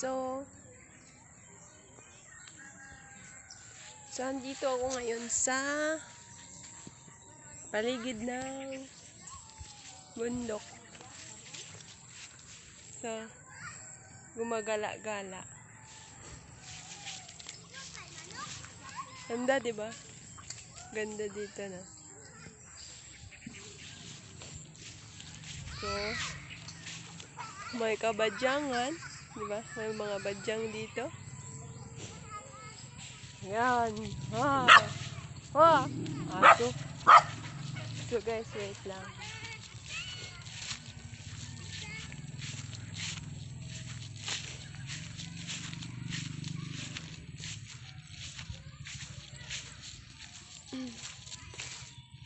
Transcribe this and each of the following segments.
So, andito ako ngayon sa paligid ng bundok. So, gumagala-gala. Ganda, diba? Ganda dito na. So, may kabadyangan, diba? May mga badyang dito. Yan. Aso. So guys, wait lang.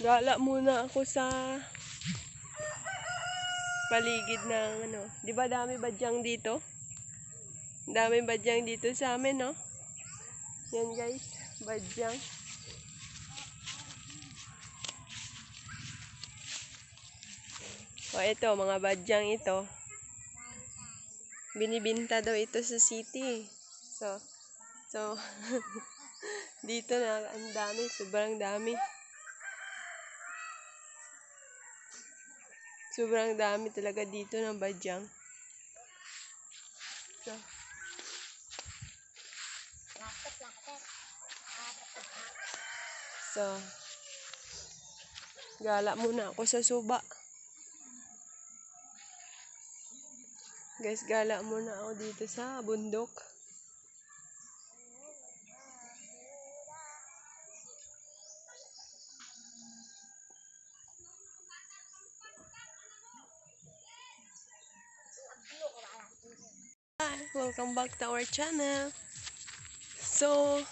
Gala muna ako sa paligid ng ano. Di ba dami badyang dito? Dami badyang dito sa amin, no? Yan guys, badyang. O ito, mga badyang ito. Binibinta daw ito sa city. So dito na ang dami, sobrang dami. Sobrang dami talaga dito ng badyang. So, gala muna ako sa suba. Guys, gala muna ako dito sa bundok. Hi, welcome back to our channel. So,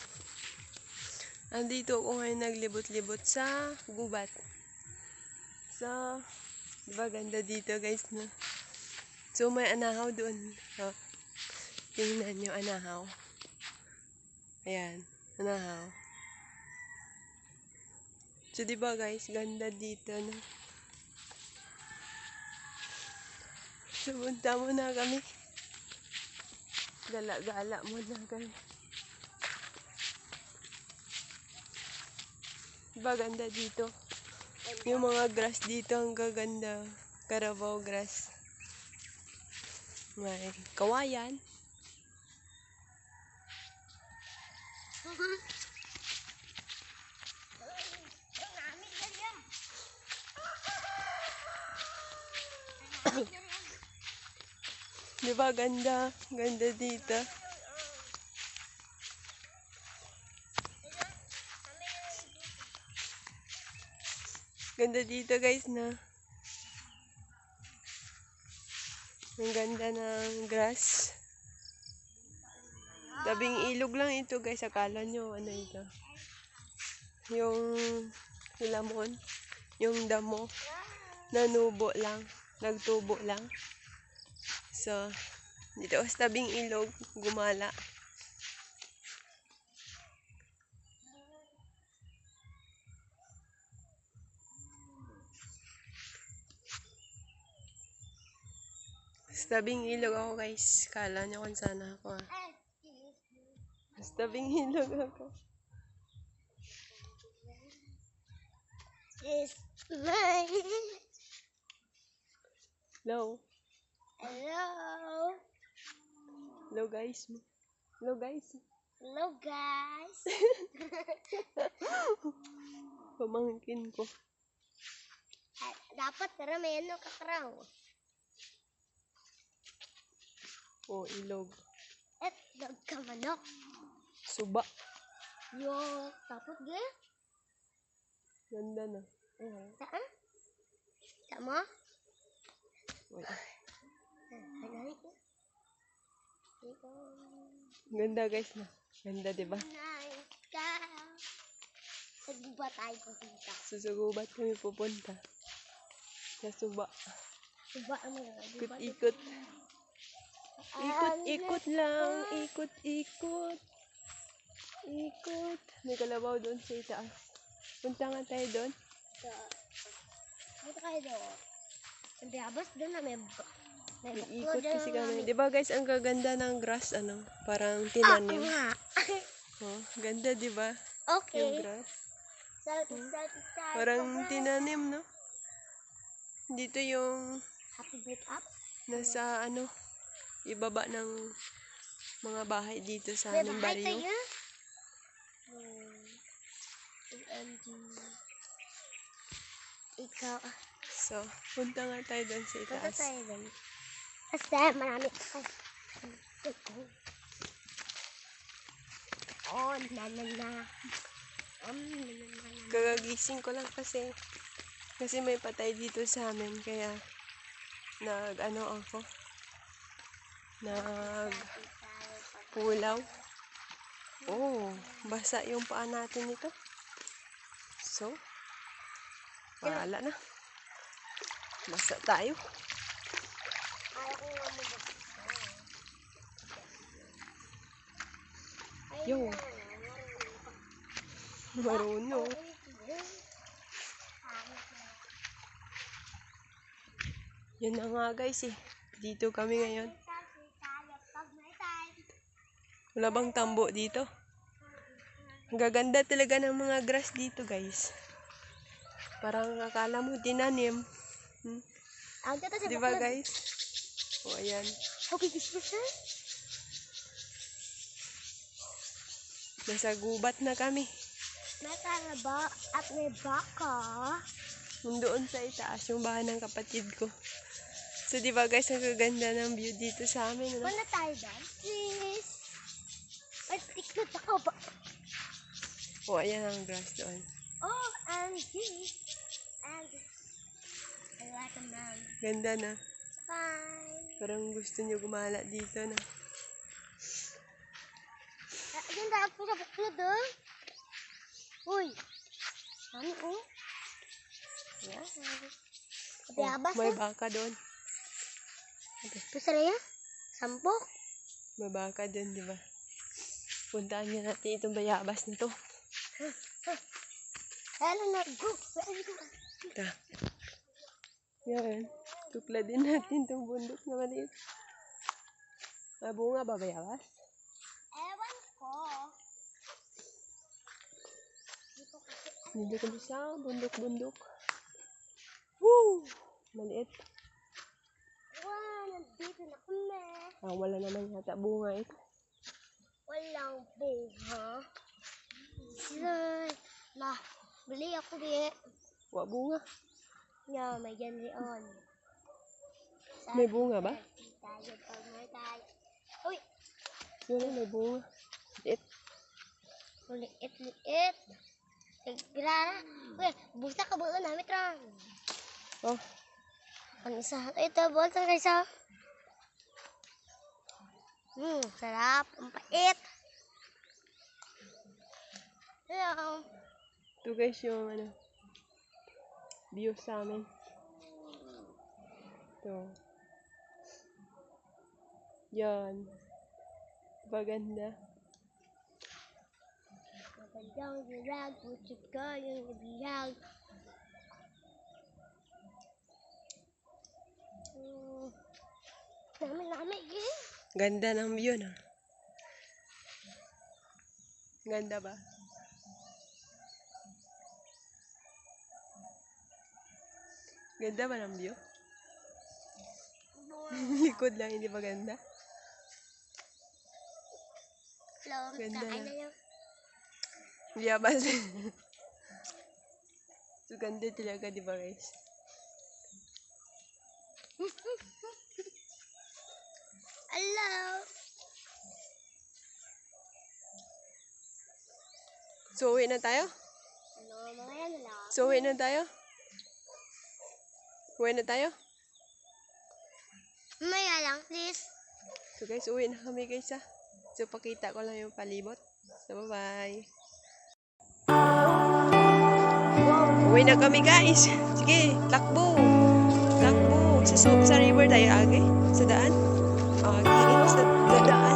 andito ako ngayon naglibot-libot sa gubat. So, diba ganda dito guys, no? So, may anahaw doon. So, tingnan nyo, anahaw. Ayan, anahaw. So, diba guys, ganda dito, no? So, punta muna kami. Gala-gala muna kami. Diba ganda dito? Yung mga grass dito ang gaganda. Carabao grass. May kawayan. Diba ganda? Ganda dito. Ganda dito guys, na. Ang ganda ng grass. Tabing ilog lang ito guys. Akala nyo ano ito. Yung lamon. Yung damo. Nanubo lang. Nagtubo lang. So, dito sa tabing ilog. Gumala. Sa tabing ilog ako guys. Kala nyo kung saan ako. Sa tabing ilog ako. Hello. Hello. Hello guys. Hello guys. Hello guys. Pamangkin ko. Dapat karamihan ng kakraw. O ilog. At nagkamanok. Suba. Yo, tapos ge? Ganda na. Saan? Sama? Wait. Ito. Ganda guys na. Ganda diba? Sa guba tayo pupunta. Susugubat kami pupunta. Sa suba. Suba ang mga guba. Ikot-ikot. Ikot-ikot lang. Ikot-ikot. Ikot. May kalabaw doon sa itaas. Punta nga tayo doon. Punta kayo doon. Hindi, abas doon na may May Iikot buklo kasi dyan, kami. mami. Di ba guys, ang gaganda ng grass, ano? Parang Ako tinanim. nga. Oh, ganda, di ba? Okay. Yung grass. Salty, salty, salty. Parang tinanim, no? Dito yung Happy birthday up. nasa, ano, ibaba ng mga bahay dito sa May aming bahay baryo. kayo? OMG. Ikaw. So, punta nga tayo doon sa Punta itaas. tayo dun. Kasi marami. Oh, na. Kagagising ko lang kasi may patay dito sa amin kaya nagpulaw. Oh, basa yung paa natin nito. So, wala na. Basa tayo. Ayaw ko nga mo. Yo. Marunong. Yun na nga guys eh. Dito kami ngayon. Wala bang tambo dito? Ang gaganda talaga ng mga grass dito guys. Parang akala mo tinanim. Di ba guys? O ayan. Okay, gusto. Nasa gubat na kami. May kalaba at may baka. Doon sa itaas yung bahay ng kapatid ko. So di ba guys, ang gaganda ng view dito sa amin. Ano? Wala tayo dyan, please. Ay, tikot ako ba? O ayan ang grass doon. Oh, and this. And I like a man. Ganda na. Fine. Parang gusto nyo gumala dito na. Ayun, dahil po sa buklo doon. Uy. Ano, oh? Yan. Abiyabas, May oh. baka doon. Pusara yan? Sampo? May baka doon, di ba? Puntaan niya natin itong bayabas na to. Hello, na. Go. Ito. Yan. Tukladin natin itong bundok na maliit. Bunga ba bayabas? Ewan ko. Hindi kami sa bundok-bundok. Woo! Maliit. Wow, nandito na kami. Wala naman yata bunga ito. Walang bunga. Yay. Ma, bili ako di. Wa bunga. Yeah, may ganyan. May bunga ba? Tayo, tayo. Uy, Wala, may bunga. Maliit. liit. Tigrara. Uy, busta ka buo namin trang. Oh, Ang isa. Ito, bolsa ka isa. Sarap. Ang pait. Hello. ito guys yung view sa amin. Ito. Yan. Baganda. Magandang dilag. Putsik ka yung dilag. Nami eh. Ganda ng view na. Ganda ba? Ganda ba ng view? Likod lang, hindi ba ganda? Hello, Ganda kain na. na yun. Biyabas. So, ganda talaga, di ba guys? Hello. So, uwi na tayo? Ano, mga yan lang. So, uwi na tayo? Uwi na tayo? Maya lang, please. So guys, uwi na kami guys ha. So, pakita ko lang yung palibot. So, bye-bye. Uwi na kami guys. Sige, takbo. Takbo. Sa river tayo agi. Sa daan. Agi. Sa daan.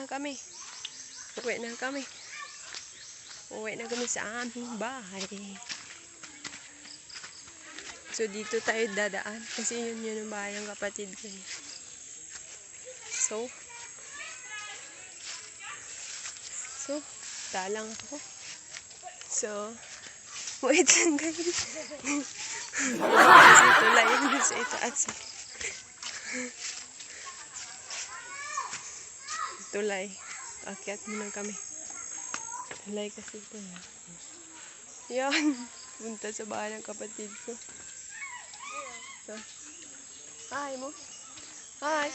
na kami. Uwi na kami. Uwi na kami sa aming bahay. So, dito tayo dadaan. Kasi yun ang bahay ng kapatid ko. So, talang ako. So, wait lang guys. Kasi tulay yun sa itaas. Tulay. Akyat muna kami. Tulay kasi ito. Yan. Punta sa bahay ng kapatid ko. So, hi mo. Hi.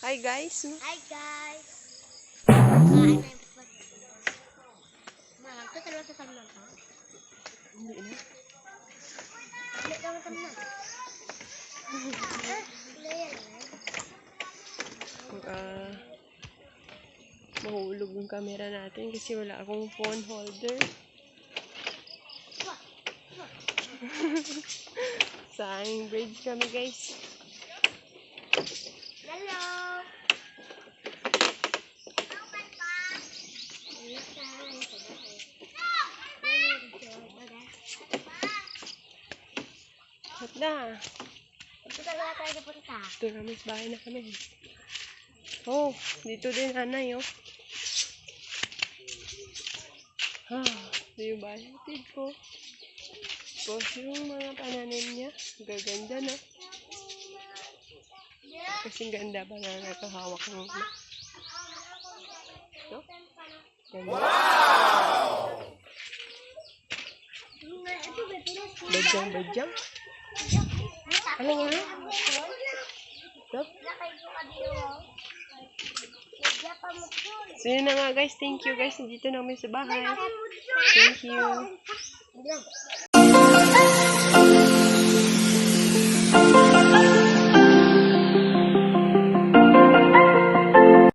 Hi guys. Hi guys. Tutal na to. Hindi na. Hindi ka matam na. Mahulog yung camera natin kasi wala akong phone holder. Sa aming bridge kami guys. Hello. At na. Dito talaga tayo punta. Ito kami sa bahay na kami. Oh, dito din nanay oh. Ito yung bahay natin ko. Tapos yung mga pananim niya, gaganda na. Kasing ganda pa na nakahawak ng ito. Ganda. Badyang. Ano nga? Stop. So yun na nga guys, thank you guys. Nandito na kami sa bahay. Thank you.